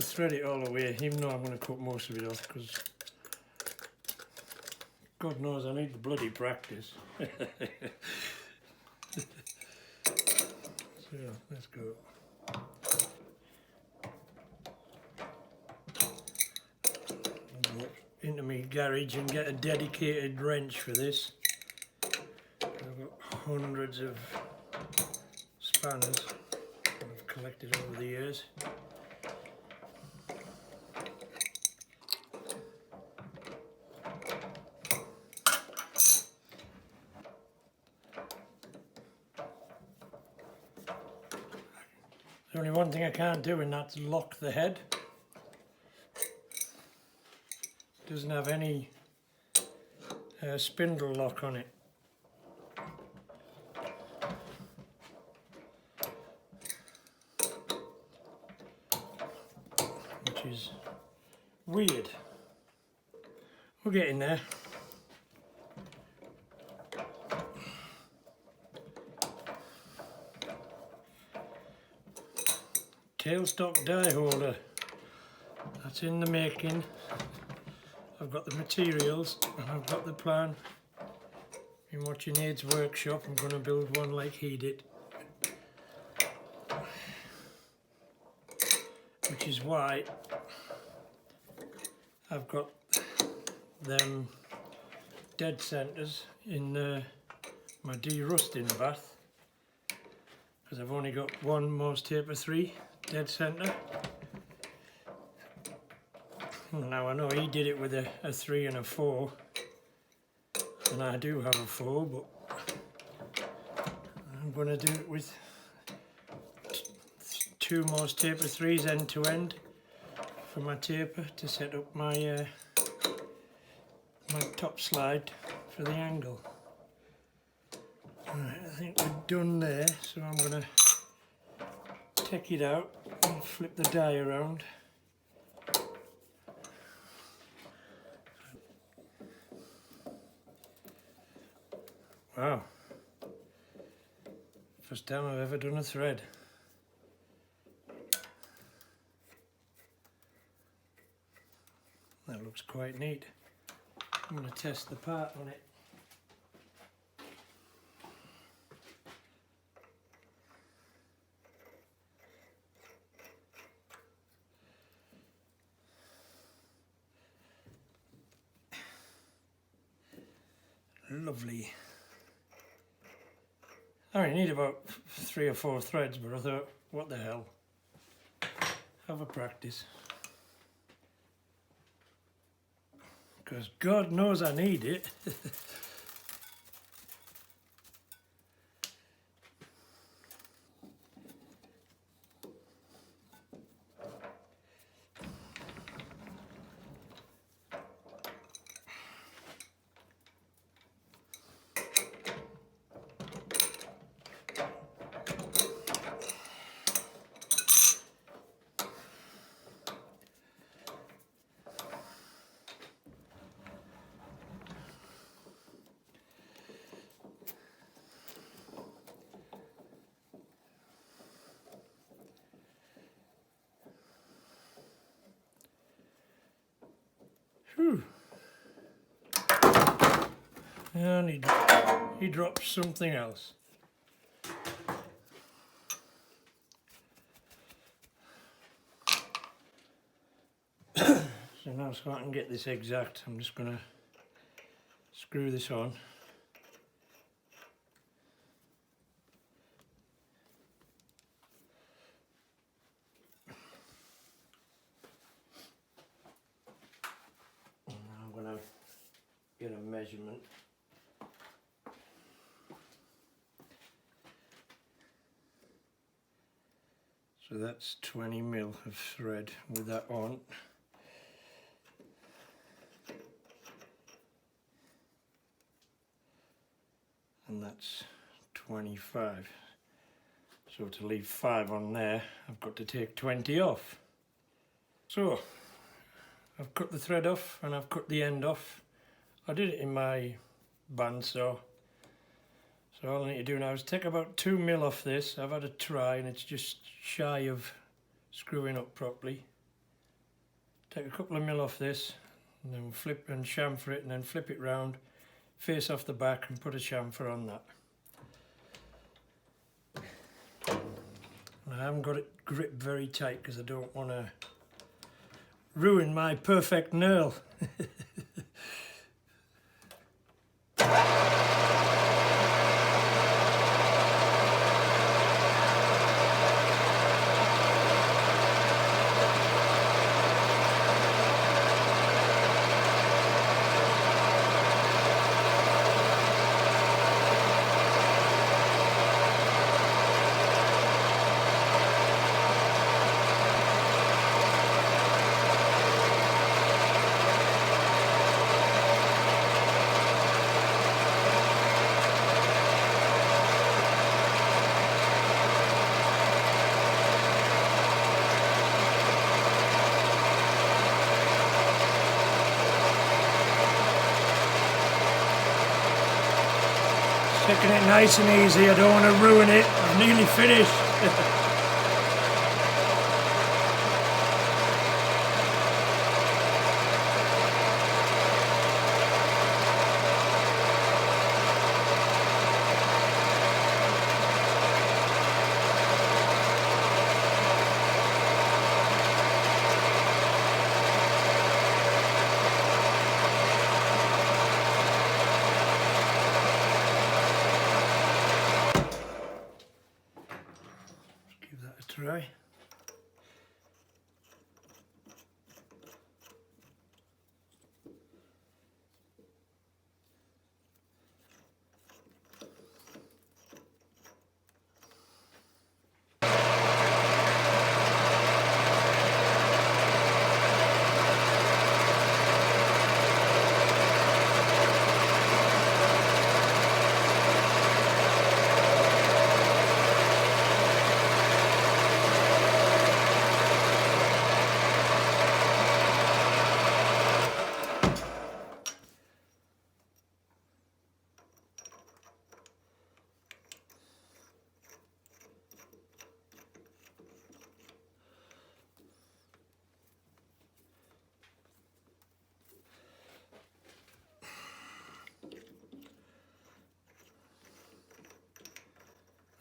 thread it all away, even though I'm going to cut most of it off, because God knows I need the bloody practice. So, let's go. I'll go into my garage and get a dedicated wrench for this. I've got hundreds of spanners I've collected over the years. There's only one thing I can't do, and that's lock the head. It doesn't have any spindle lock on it. Which is weird. We're getting there. Tailstock die holder, that's in the making. I've got the materials and I've got the plan. In Watching Aid's workshop, I'm going to build one like he did. Which is why I've got them dead centres in my de-rusting bath, because I've only got one Morse Taper 3 dead centre. Now I know he did it with a 3 and a 4, and I do have a 4, but I'm going to do it with two Morse Taper 3s end to end for my taper to set up my my top slide for the angle. Right, I think we're done there, so I'm going to take it out and flip the die around. Wow, first time I've ever done a thread. That looks quite neat. I'm going to test the part on it. Lovely. I only need about 3 or 4 threads, but I thought, what the hell, have a practice. Because God knows I need it. Whew. And he dropped something else. So now, so I can get this exact, I'm just going to screw this on. And now I'm going to get a measurement. So that's 20 mil of thread with that on. And that's 25. So to leave 5 on there, I've got to take 20 off. So I've cut the thread off and I've cut the end off. I did it in my bandsaw. So all I need to do now is take about 2 mil off this. I've had a try and it's just shy of screwing up properly. take a couple of mil off this, and then flip and chamfer it, and then flip it round, face off the back, and put a chamfer on that. And I haven't got it gripped very tight because I don't want to ruin my perfect knurl. Taking it nice and easy, I don't want to ruin it. I'm nearly finished. Give that a try.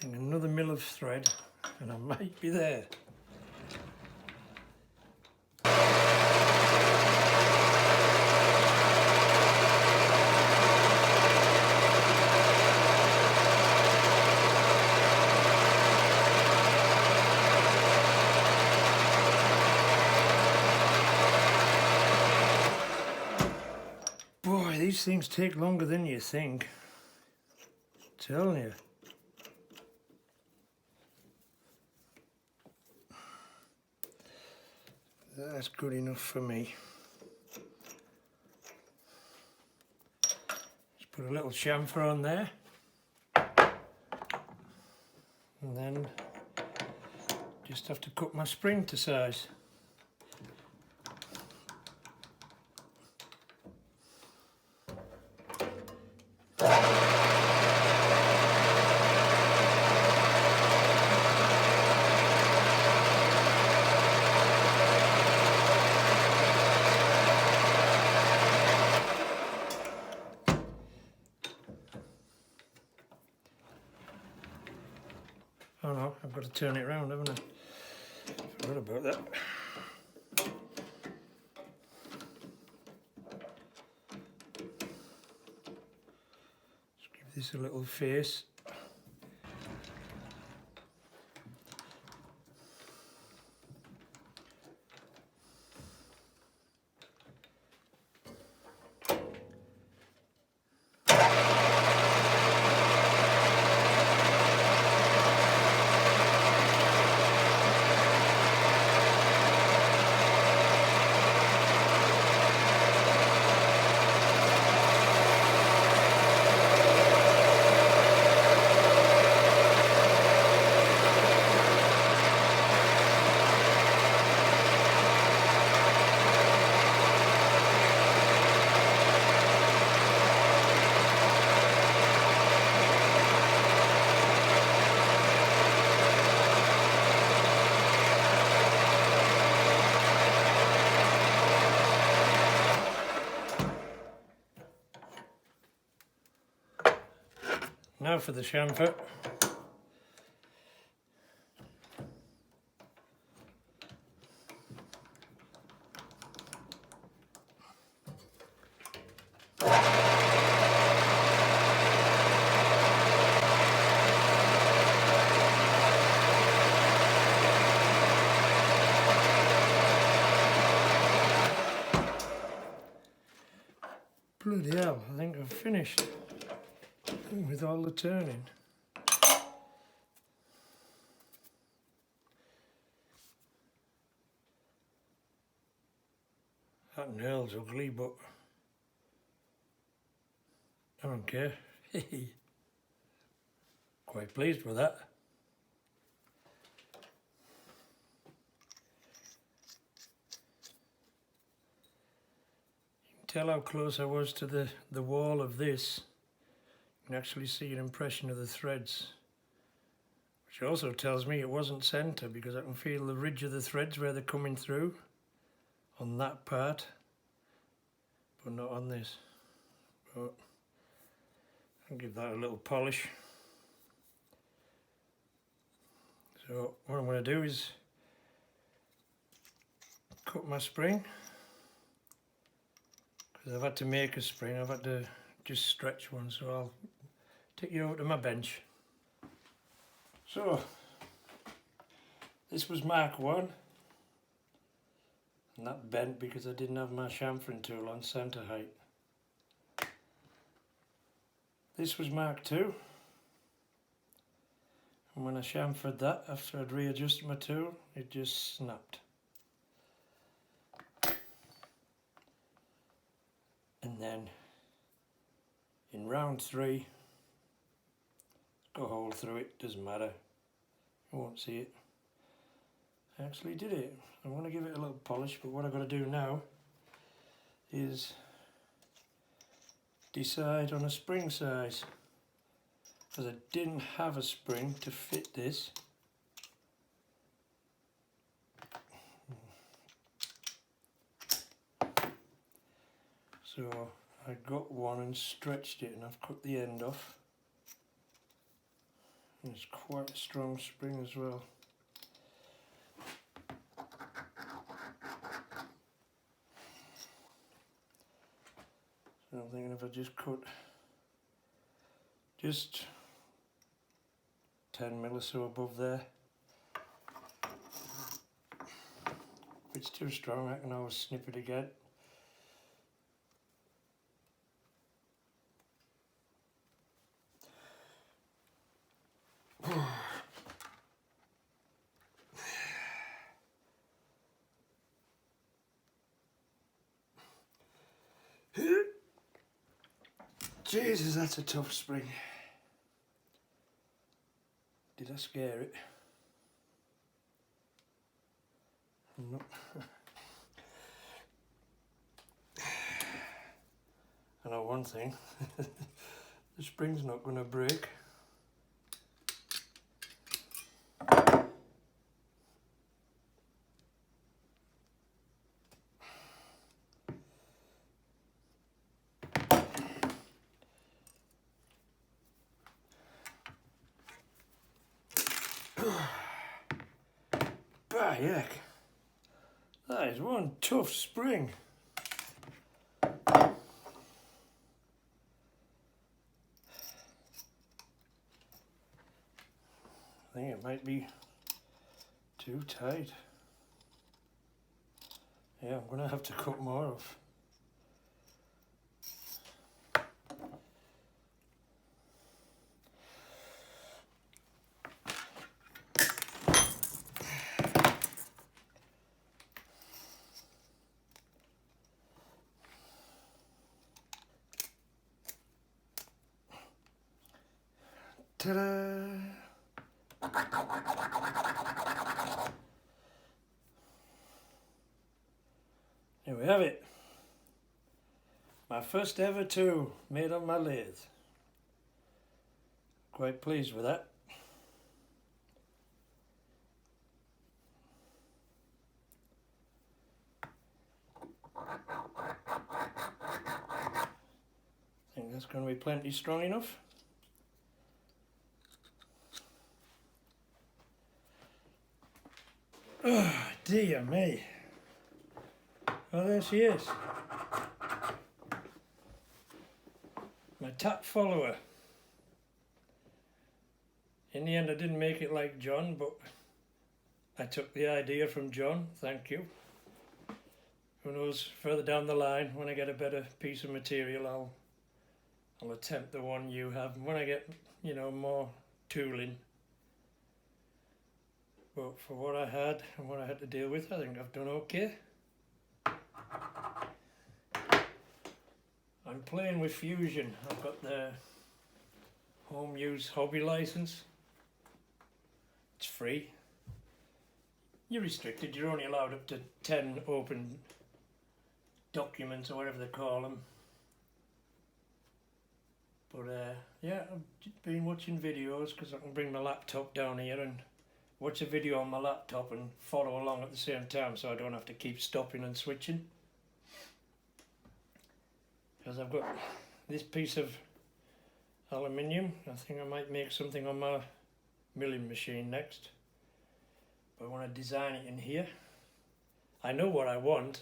And another mil of thread and I might be there. Boy, these things take longer than you think. I'm telling you. That's good enough for me. Just put a little chamfer on there. And then just have to cut my spring to size. Oh no, I've got to turn it around, haven't I? Forgot about that. Just give this a little face. Now for the chamfer. Bloody hell, I think I've finished with all the turning. That nail's ugly, but I don't care. Quite pleased with that. You can tell how close I was to the wall of this. You can actually see an impression of the threads, which also tells me it wasn't centre, because I can feel the ridge of the threads where they're coming through on that part, but not on this. But I'll give that a little polish. So what I'm going to do is cut my spring, because I've had to make a spring, I've had to just stretch one, so I'll take you over to my bench. So this was Mark 1, and that bent because I didn't have my chamfering tool on centre height. This was Mark 2, and when I chamfered that after I'd readjusted my tool, it just snapped. And then in round 3, go a hole through it, doesn't matter, you won't see it. I actually did it. I'm going to give it a little polish, but what I've got to do now is decide on a spring size, because I didn't have a spring to fit this. So I got one and stretched it, and I've cut the end off. And it's quite a strong spring as well. So I'm thinking if I just cut just 10 mil or so above there. If it's too strong, I can always snip it again. Jesus, that's a tough spring. Did I scare it? No. I know one thing, the spring's not going to break. Bah, yuck. That is one tough spring. I think it might be too tight. Yeah, I'm going to have to cut more off. Ta-da! Here we have it. My first ever tool made on my lathe. Quite pleased with that. I think that's going to be plenty strong enough. Oh, dear me. Well, there she is. My tap follower. In the end I didn't make it like John, but I took the idea from John, thank you. Who knows, further down the line, when I get a better piece of material, I'll attempt the one you have. And when I get, you know, more tooling. But for what I had and what I had to deal with, I think I've done okay. I'm playing with Fusion. I've got the home use hobby license. It's free. You're restricted, you're only allowed up to 10 open documents or whatever they call them. But yeah, I've been watching videos because I can bring my laptop down here and watch a video on my laptop and follow along at the same time, so I don't have to keep stopping and switching. Because I've got this piece of aluminium. I think I might make something on my milling machine next. But I want to design it in here. I know what I want,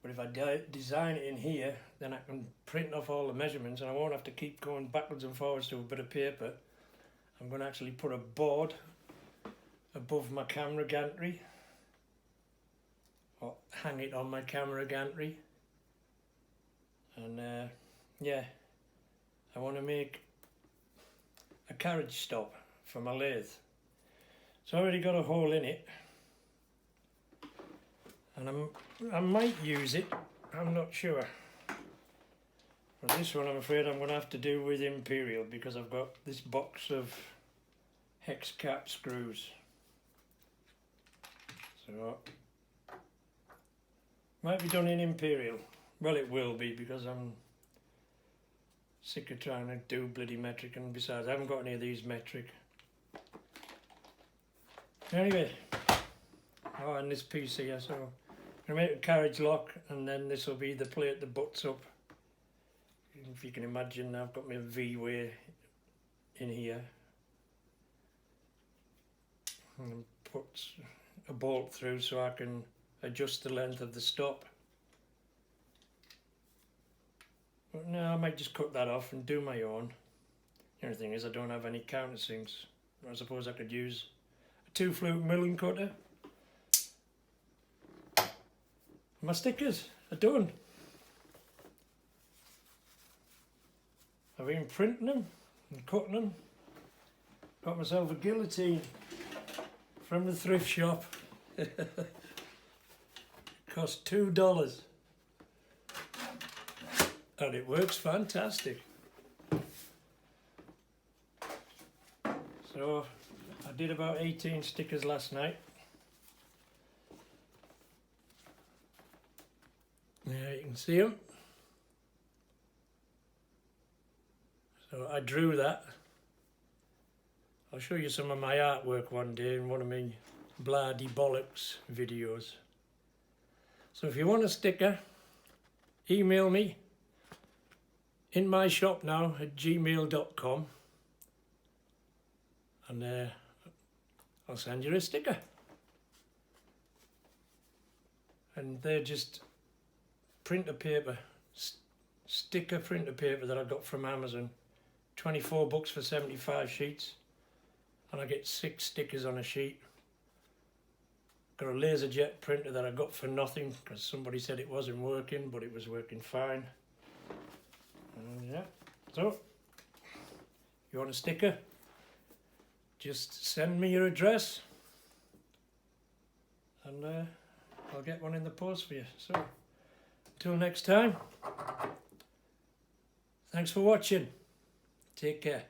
but if I design it in here, then I can print off all the measurements and I won't have to keep going backwards and forwards to a bit of paper. I'm going to actually put a board above my camera gantry, or hang it on my camera gantry. And yeah, I want to make a carriage stop for my lathe. It's already got a hole in it, and I might use it, I'm not sure. But this one I'm afraid I'm going to have to do with Imperial, because I've got this box of hex cap screws. So might be done in Imperial. Well, it will be, because I'm sick of trying to do bloody metric, and besides I haven't got any of these metric. Anyway, oh, and this piece here, so I'm going to make a carriage lock, and then this will be the plate that butts up. If you can imagine, I've got my V-way in here, and put a bolt through so I can adjust the length of the stop. But no, I might just cut that off and do my own. The only thing is I don't have any countersinks. I suppose I could use a 2-flute milling cutter. My stickers are done. I've been printing them and cutting them. Got myself a guillotine from the thrift shop. Cost $2. And it works fantastic. So I did about 18 stickers last night. Yeah, you can see them. So I drew that. I'll show you some of my artwork one day in one of my Blardy Bollocks videos. So if you want a sticker, email me in my shop now at gmail.com, and I'll send you a sticker. And they're just printer paper, sticker printer paper that I got from Amazon. 24 bucks for 75 sheets, and I get 6 stickers on a sheet. Got a LaserJet printer that I got for nothing because somebody said it wasn't working, but it was working fine. And yeah, so you want a sticker, just send me your address and I'll get one in the post for you. So until next time, thanks for watching, take care.